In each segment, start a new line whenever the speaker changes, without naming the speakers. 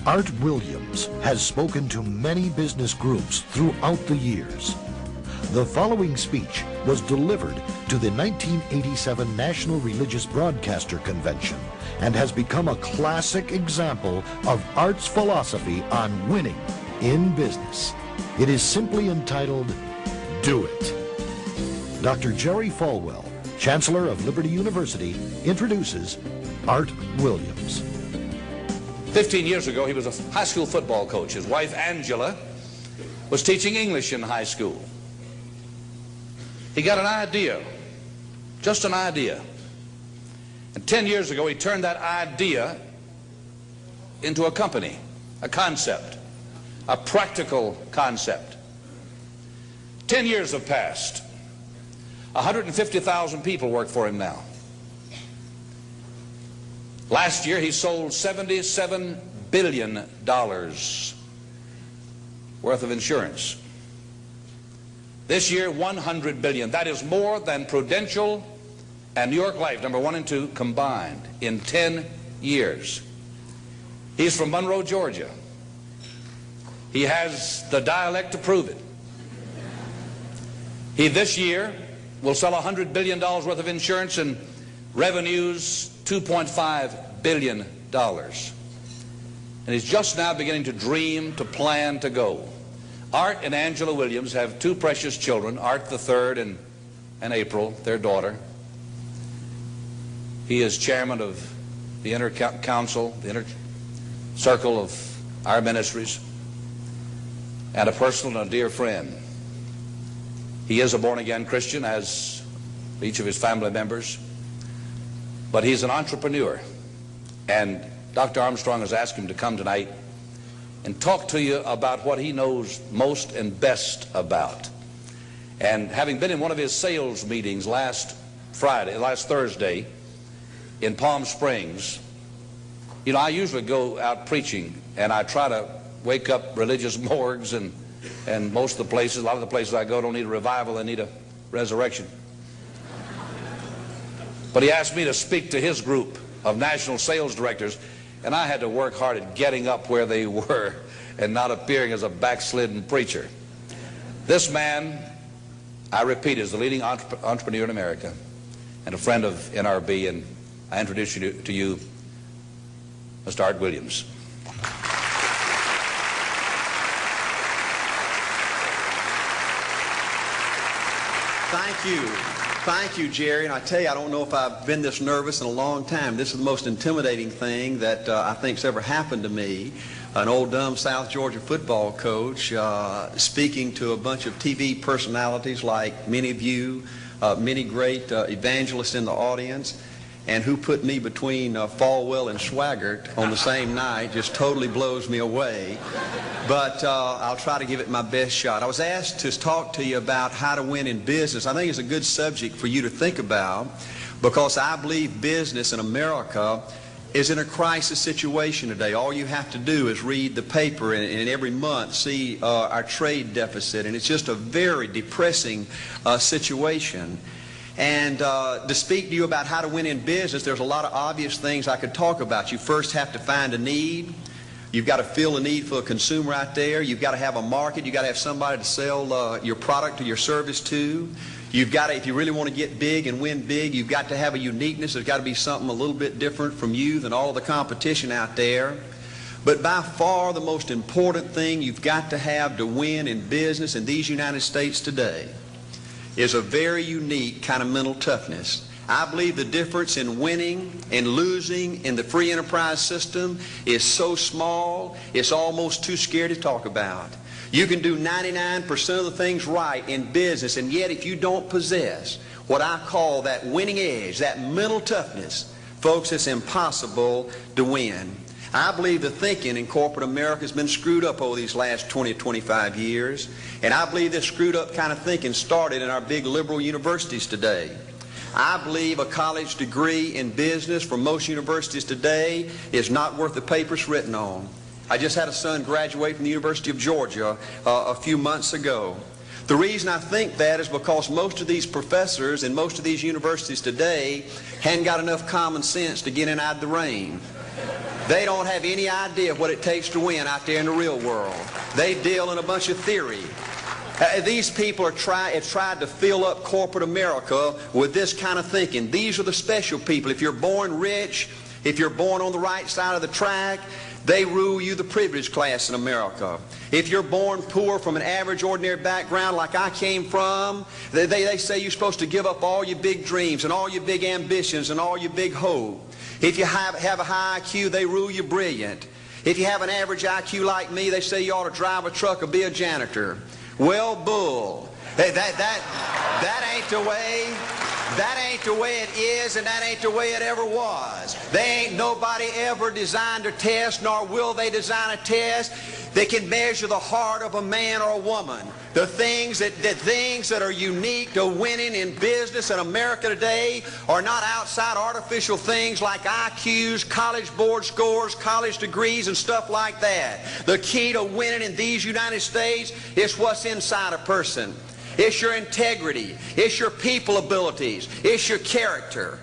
Art Williams has spoken to many business groups throughout the years. The following speech was delivered to the 1987 National Religious Broadcaster Convention and has become a classic example of Art's philosophy on winning in business. It is simply entitled, Do It. Dr. Jerry Falwell, Chancellor of Liberty University, introduces Art Williams.
15 years ago, he was a high school football coach. His wife, Angela, was teaching English in high school. He got an idea, just an idea. And 10 years ago, he turned that idea into a company, a concept, a practical concept. 10 years have passed. 150,000 people work for him now. Last year, he sold $77 billion worth of insurance. This year, $100 billion. That is more than Prudential and New York Life, number 1 and 2, combined in 10 years. He's from Monroe, Georgia. He has the dialect to prove it. He, this year, will sell $100 billion worth of insurance and revenues $2.5 billion. And he's just now beginning to dream, to plan, to go. Art and Angela Williams have 2 precious children, Art the third and April, their daughter. He is chairman of the Inner Council, the Inner Circle of our ministries, and a personal and a dear friend. He is a born-again Christian, as each of his family members. But he's an entrepreneur, and Dr. Armstrong has asked him to come tonight and talk to you about what he knows most and best about. And having been in one of his sales meetings last Thursday in Palm Springs, you know, I usually go out preaching, and I try to wake up religious morgues, and most of the places, a lot of the places I go don't need a revival, they need a resurrection. But he asked me to speak to his group of national sales directors, and I had to work hard at getting up where they were and not appearing as a backslidden preacher. This man, I repeat, is the leading entrepreneur in America and a friend of NRB, and I introduce you to you, Mr. Art Williams.
Thank you. Thank you, Jerry. And I tell you, I don't know if I've been this nervous in a long time. This is the most intimidating thing that I think's ever happened to me. An old dumb South Georgia football coach speaking to a bunch of TV personalities like many of you, many great evangelists in the audience, and who put me between Falwell and Swaggart on the same night just totally blows me away. But I'll try to give it my best shot. I was asked to talk to you about how to win in business. I think it's a good subject for you to think about, because I believe business in America is in a crisis situation today. All you have to do is read the paper and every month see our trade deficit, and it's just a very depressing situation. And to speak to you about how to win in business, there's a lot of obvious things I could talk about. You first have to find a need. You've got to fill a need for a consumer out there. You've got to have a market. You've got to have somebody to sell your product or your service to. You've got to, if you really want to get big and win big, you've got to have a uniqueness. There's got to be something a little bit different from you than all of the competition out there. But by far the most important thing you've got to have to win in business in these United States today is a very unique kind of mental toughness. I believe the difference in winning and losing in the free enterprise system is so small, it's almost too scary to talk about. You can do 99% of the things right in business, and yet if you don't possess what I call that winning edge, that mental toughness, folks, it's impossible to win. I believe the thinking in corporate America has been screwed up over these last 20 or 25 years, and I believe this screwed up kind of thinking started in our big liberal universities today. I believe a college degree in business from most universities today is not worth the paper it's written on. I just had a son graduate from the University of Georgia a few months ago. The reason I think that is because most of these professors in most of these universities today hadn't got enough common sense to get in out of the rain. They don't have any idea what it takes to win out there in the real world. They deal in a bunch of theory. These people have tried to fill up corporate America with this kind of thinking. These are the special people. If you're born rich, if you're born on the right side of the track, they rule you, the privileged class in America. If you're born poor from an average, ordinary background like I came from, they say you're supposed to give up all your big dreams and all your big ambitions and all your big hope. If you have a high IQ, they rule you brilliant. If you have an average IQ like me, they say you ought to drive a truck or be a janitor. Well, bull. That ain't the way. That ain't the way it is, and that ain't the way it ever was. They ain't nobody ever designed a test, nor will they design a test that can measure the heart of a man or a woman. The things that are unique to winning in business in America today are not outside artificial things like IQs, college board scores, college degrees, and stuff like that. The key to winning in these United States is what's inside a person. It's your integrity. It's your people abilities. It's your character.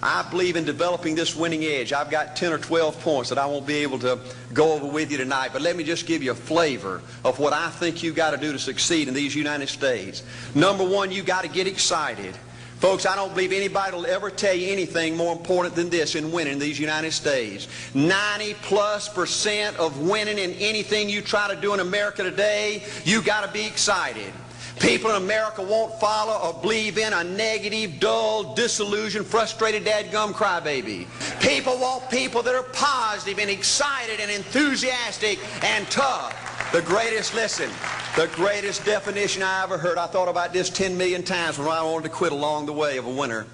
I believe in developing this winning edge. I've got 10 or 12 points that I won't be able to go over with you tonight, but let me just give you a flavor of what I think you've got to do to succeed in these United States. Number one, you've got to get excited. Folks, I don't believe anybody will ever tell you anything more important than this in winning in these United States. 90+% of winning in anything you try to do in America today, you've got to be excited. People in America won't follow or believe in a negative, dull, disillusioned, frustrated, dadgum crybaby. People want people that are positive and excited and enthusiastic and tough. The greatest definition I ever heard, I thought about this 10 million times when I wanted to quit along the way of a winner.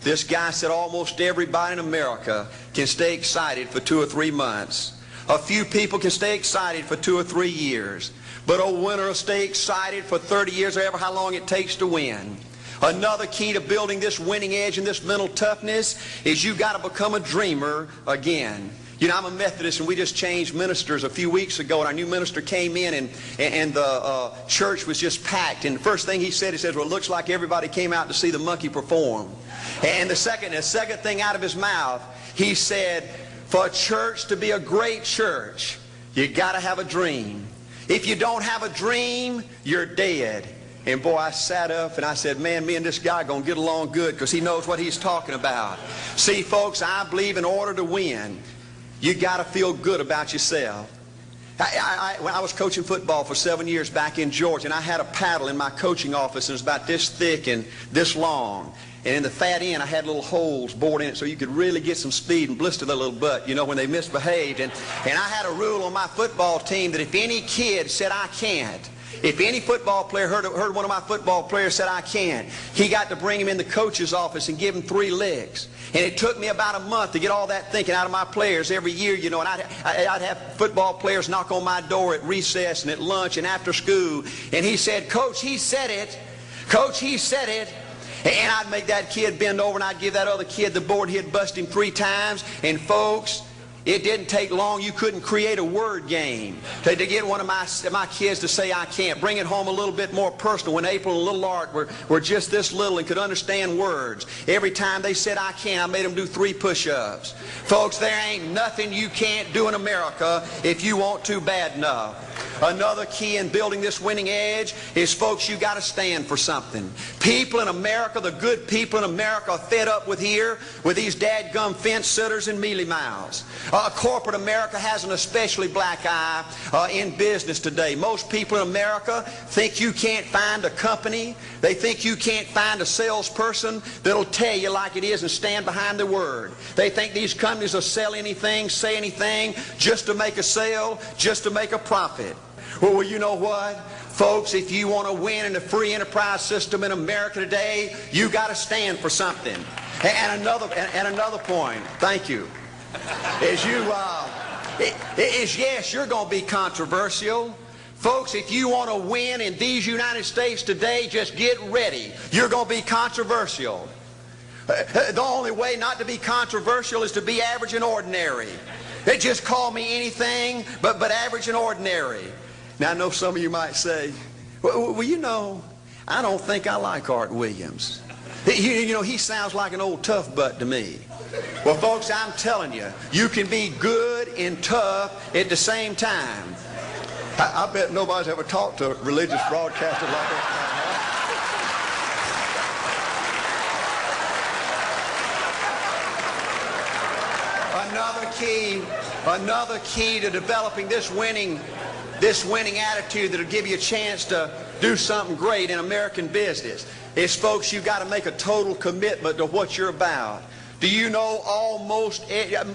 This guy said almost everybody in America can stay excited for 2 or 3 months. A few people can stay excited for 2 or 3 years. But a winner will stay excited for 30 years or ever how long it takes to win. Another key to building this winning edge and this mental toughness is you've got to become a dreamer again. You know, I'm a Methodist, and we just changed ministers a few weeks ago, and our new minister came in, and the church was just packed. And the first thing he said, well, it looks like everybody came out to see the monkey perform. And the second thing out of his mouth, he said, for a church to be a great church, you got to have a dream. If you don't have a dream, you're dead. And boy, I sat up and I said, man, me and this guy are going to get along good because he knows what he's talking about. See, folks, I believe in order to win, you got to feel good about yourself. When I was coaching football for 7 years back in Georgia, and I had a paddle in my coaching office, and it was about this thick and this long. And in the fat end, I had little holes bored in it so you could really get some speed and blister their little butt, you know, when they misbehaved. And I had a rule on my football team that if any kid said, I can't, if any football player heard one of my football players said, I can't, he got to bring him in the coach's office and give him 3 licks. And it took me about a month to get all that thinking out of my players every year, you know, and I'd have football players knock on my door at recess and at lunch and after school. And he said, Coach, he said it. Coach, he said it. And I'd make that kid bend over and I'd give that other kid the board. He'd bust him 3 times. And folks, it didn't take long. You couldn't create a word game to get one of my kids to say I can't. Bring it home a little bit more personal. When April and little Art were just this little and could understand words, every time they said I can't, I made them do 3 push-ups. Folks, there ain't nothing you can't do in America if you want to bad enough. Another key in building this winning edge is, folks, you got to stand for something. People in America, the good people in America, are fed up with these dadgum fence sitters and mealy mouths. Corporate America has an especially black eye in business today. Most people in America think you can't find a company. They think you can't find a salesperson that'll tell you like it is and stand behind their word. They think these companies will sell anything, say anything, just to make a sale, just to make a profit. Well, you know what? Folks, if you want to win in the free enterprise system in America today, you got to stand for something. And another point, thank you, is yes, you're going to be controversial. Folks, if you want to win in these United States today, just get ready. You're going to be controversial. The only way not to be controversial is to be average and ordinary. They just call me anything but average and ordinary. Now, I know some of you might say, well, you know, I don't think I like Art Williams. You know, he sounds like an old tough butt to me. Well, folks, I'm telling you, you can be good and tough at the same time.
I bet nobody's ever talked to a religious broadcaster like that.
Another key to developing this winning attitude that'll give you a chance to do something great in American business is, folks, you've got to make a total commitment to what you're about. Do you know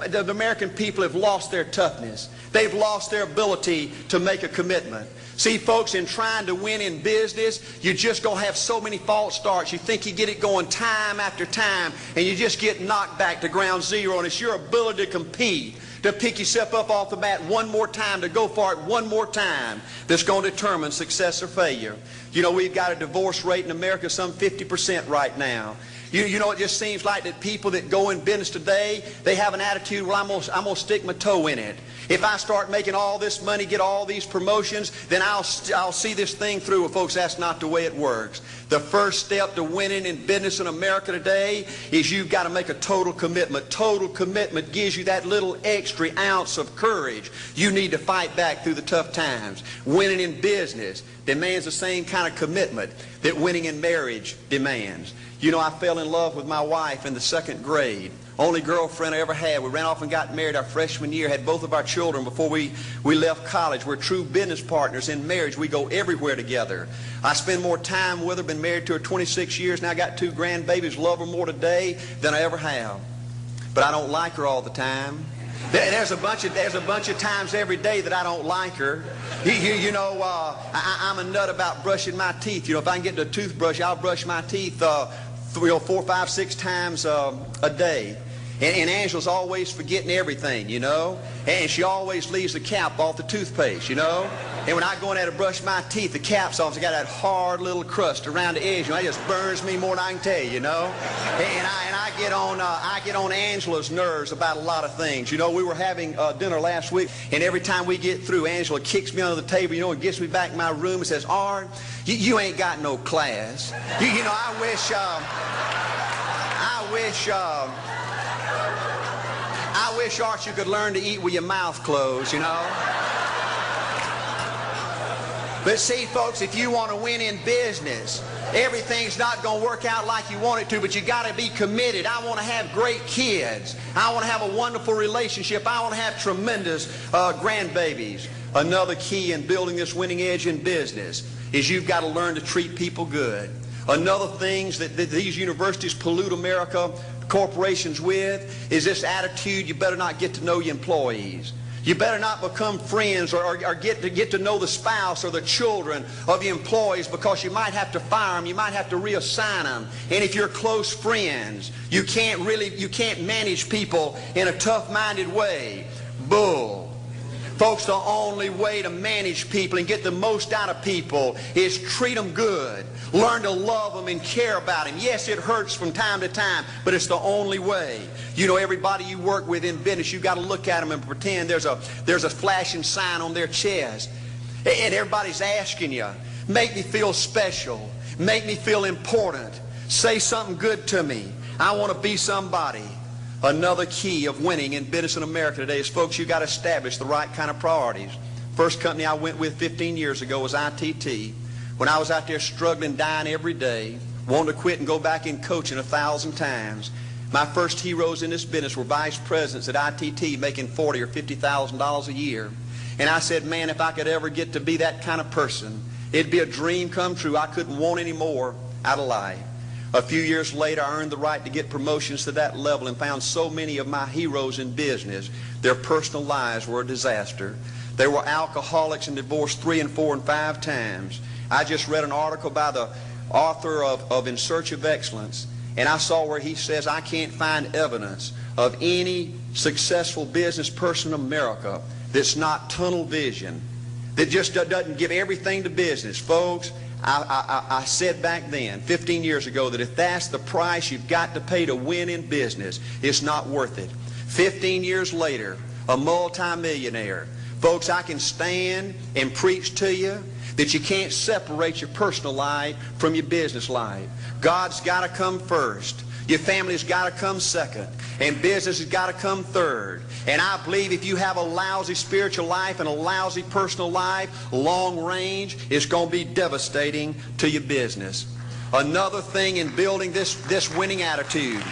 the American people have lost their toughness? They've lost their ability to make a commitment. See, folks, in trying to win in business, you're just going to have so many false starts. You think you get it going time after time, and you just get knocked back to ground zero, and it's your ability to compete, to pick yourself up off the mat one more time, to go for it one more time, that's going to determine success or failure. You know, we've got a divorce rate in America some 50% right now. You know, it just seems like that people that go in business today, they have an attitude, well, I'm going to stick my toe in it. If I start making all this money, get all these promotions, then I'll see this thing through. Well, folks, that's not the way it works. The first step to winning in business in America today is you've got to make a total commitment. Total commitment gives you that little extra ounce of courage you need to fight back through the tough times. Winning in business demands the same kind of commitment that winning in marriage demands. You know, I fell in love with my wife in the 2nd grade. Only girlfriend I ever had. We ran off and got married our freshman year, had both of our children before we left college. We're true business partners in marriage. We go everywhere together. I spend more time with her, been married to her 26 years, now I got 2 grandbabies, love her more today than I ever have. But I don't like her all the time. There's a bunch of times every day that I don't like her. I'm a nut about brushing my teeth. You know, if I can get the toothbrush, I'll brush my teeth 4, 5, 6 times a day. And Angela's always forgetting everything, you know. And she always leaves the cap off the toothpaste, you know. And when I go in there to brush my teeth, the cap's off. It's got that hard little crust around the edge. You know, it just burns me more than I can tell you, you know. And I get on Angela's nerves about a lot of things. You know, we were having dinner last week, and every time we get through, Angela kicks me under the table, you know, and gets me back in my room and says, "Art, you ain't got no class." You know, I wish, Art, you could learn to eat with your mouth closed, you know. But see, folks, if you want to win in business, everything's not going to work out like you want it to, but you got to be committed. I want to have great kids. I want to have a wonderful relationship. I want to have tremendous grandbabies. Another key in building this winning edge in business is you've got to learn to treat people good. Another thing that these universities pollute America, corporations with, is this attitude, you better not get to know your employees. You better not become friends or get to know the spouse or the children of your employees, because you might have to fire them, you might have to reassign them. And if you're close friends, you can't manage people in a tough-minded way. Bull. Folks, the only way to manage people and get the most out of people is treat them good. Learn to love them and care about them. Yes, it hurts from time to time, but it's the only way. You know, everybody you work with in business, you've got to look at them and pretend there's a flashing sign on their chest. And everybody's asking you, make me feel special. Make me feel important. Say something good to me. I want to be somebody. Another key of winning in business in America today is, folks, you've got to establish the right kind of priorities. First company I went with 15 years ago was ITT. When I was out there struggling, dying every day, wanting to quit and go back in coaching 1,000 times, my first heroes in this business were vice presidents at ITT making $40,000 or $50,000 a year. And I said, man, if I could ever get to be that kind of person, it'd be a dream come true. I couldn't want any more out of life. A few years later, I earned the right to get promotions to that level and found so many of my heroes in business, their personal lives were a disaster. They were alcoholics and divorced 3 and 4 and 5 times. I just read an article by the author of In Search of Excellence, and I saw where he says, I can't find evidence of any successful business person in America that's not tunnel vision, that just doesn't give everything to business. Folks, I said back then, 15 years ago, that if that's the price you've got to pay to win in business, it's not worth it. 15 years later, a multimillionaire. Folks, I can stand and preach to you that you can't separate your personal life from your business life. God's got to come first. Your family's got to come second. And business has got to come third. And I believe if you have a lousy spiritual life and a lousy personal life, long range, it's going to be devastating to your business. Another thing in building this winning attitude.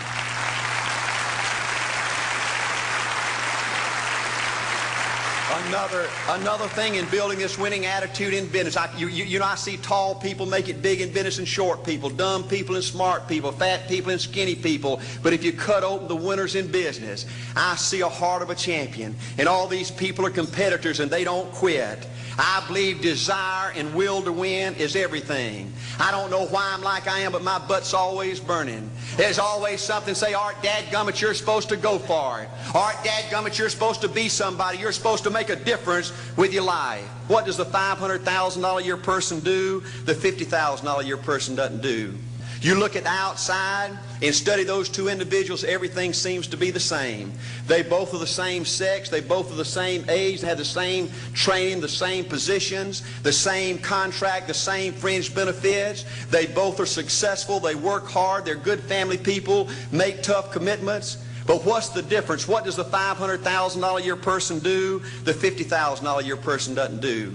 Another thing in building this winning attitude in business. I see tall people make it big in business and short people, dumb people and smart people, fat people and skinny people. But if you cut open the winners in business, I see a heart of a champion. And all these people are competitors and they don't quit. I believe desire and will to win is everything. I don't know why I'm like I am, but my butt's always burning. There's always something say, Art, dadgummit, you're supposed to go for it. Art, dadgummit, you're supposed to be somebody. You're supposed to make a difference with your life. What does the $500,000 a year person do? The $50,000 a year person doesn't do. You look at the outside and study those two individuals, everything seems to be the same. They both are the same sex, they both are the same age, they have the same training, the same positions, the same contract, the same fringe benefits. They both are successful, they work hard, they're good family people, make tough commitments. But what's the difference? What does the $500,000 a year person do? The $50,000 a year person doesn't do.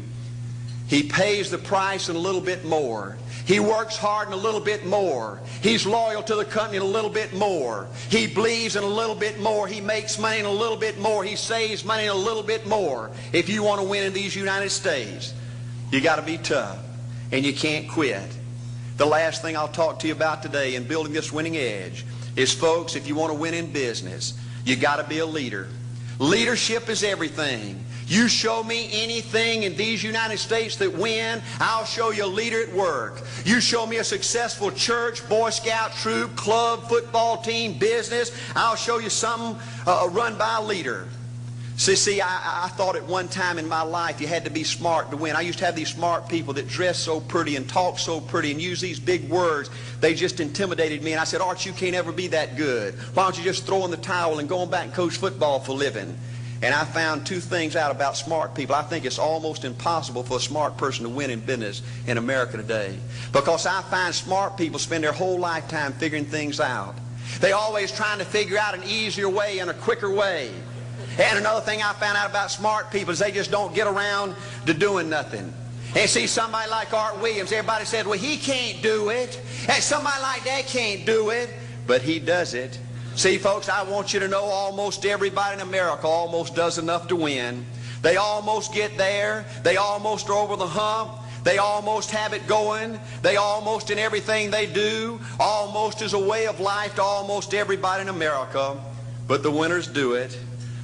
He pays the price and a little bit more. He works hard and a little bit more. He's loyal to the company and a little bit more. He believes in a little bit more. He makes money and a little bit more. He saves money and a little bit more. If you want to win in these United States, you got to be tough and you can't quit. The last thing I'll talk to you about today in building this winning edge is, folks, if you want to win in business, you got to be a leader. Leadership is everything. You show me anything in these United States that win, I'll show you a leader at work. You show me a successful church, Boy Scout troop, club, football team, business, I'll show you something run by a leader. See, I thought at one time in my life you had to be smart to win. I used to have these smart people that dress so pretty and talk so pretty and use these big words. They just intimidated me. And I said, Art, you can't ever be that good. Why don't you just throw in the towel and go on back and coach football for a living? And I found two things out about smart people. I think it's almost impossible for a smart person to win in business in America today. Because I find smart people spend their whole lifetime figuring things out. They're always trying to figure out an easier way and a quicker way. And another thing I found out about smart people is they just don't get around to doing nothing. And see, somebody like Art Williams, everybody said, well, he can't do it. And somebody like that can't do it. But he does it. See, folks, I want you to know almost everybody in America almost does enough to win. They almost get there. They almost are over the hump. They almost have it going. They almost, in everything they do, almost is a way of life to almost everybody in America. But the winners do it.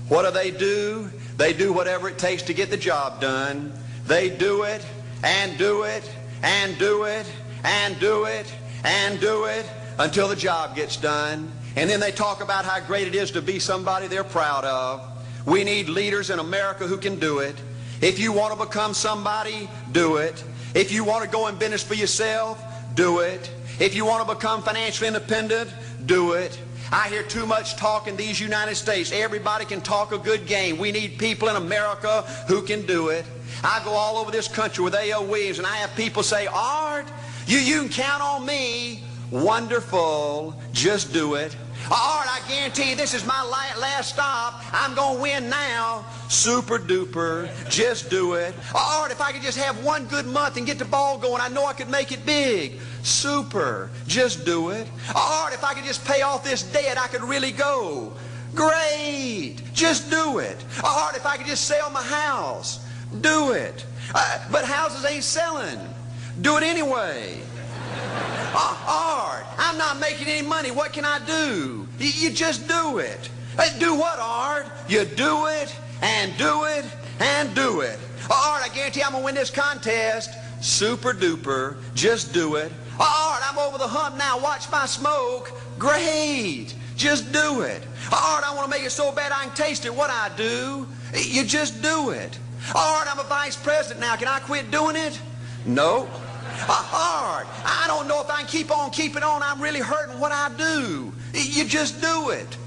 What do? They do whatever it takes to get the job done. They do it and do it and do it and do it and do it until the job gets done. And then they talk about how great it is to be somebody they're proud of. We need leaders in America who can do it. If you want to become somebody, do it. If you want to go in business for yourself, do it. If you want to become financially independent, do it. I hear too much talk in these United States. Everybody can talk a good game. We need people in America who can do it. I go all over this country with A.L. Williams, and I have people say, Art, you can count on me. Wonderful. Just do it. Art, I guarantee you this is my last stop. I'm going to win now. Super duper. Just do it. Art, if I could just have one good month and get the ball going, I know I could make it big. Super. Just do it. Art, if I could just pay off this debt, I could really go. Great. Just do it. Art, if I could just sell my house. Do it. But houses ain't selling. Do it anyway. Art, I'm not making any money. What can I do? You just do it. Do what, Art? You do it and do it and do it. Art, I guarantee I'm going to win this contest. Super duper. Just do it. Art, I'm over the hump now. Watch my smoke. Great. Just do it. Art, I want to make it so bad I can taste it. What I do? You just do it. Art, I'm a vice president now. Can I quit doing it? No. Art, I don't know if I can keep on keeping on. I'm really hurting. What I do? You just do it.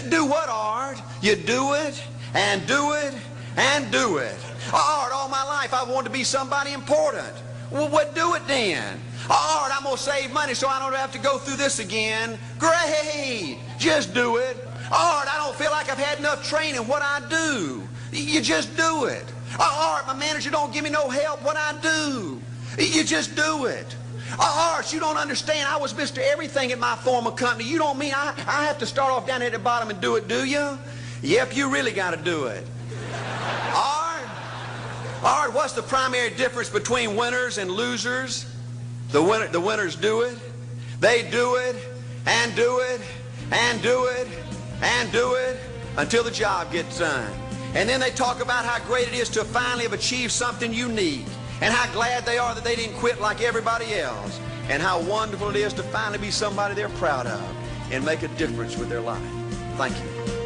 Do what, Art? You do it and do it and do it. Art, all my life I wanted to be somebody important. Well, what do it then? All right, I'm going to save money so I don't have to go through this again. Great. Just do it. All right, I don't feel like I've had enough training. What I do? You just do it. All right, my manager don't give me no help. What I do? You just do it. All right, you don't understand. I was Mr. Everything at my former company. You don't mean I have to start off down at the bottom and do it, do you? Yep, you really got to do it. All right. All right, what's the primary difference between winners and losers? The winners do it. They do it and do it and do it and do it until the job gets done. And then they talk about how great it is to finally have achieved something unique and how glad they are that they didn't quit like everybody else and how wonderful it is to finally be somebody they're proud of and make a difference with their life. Thank you.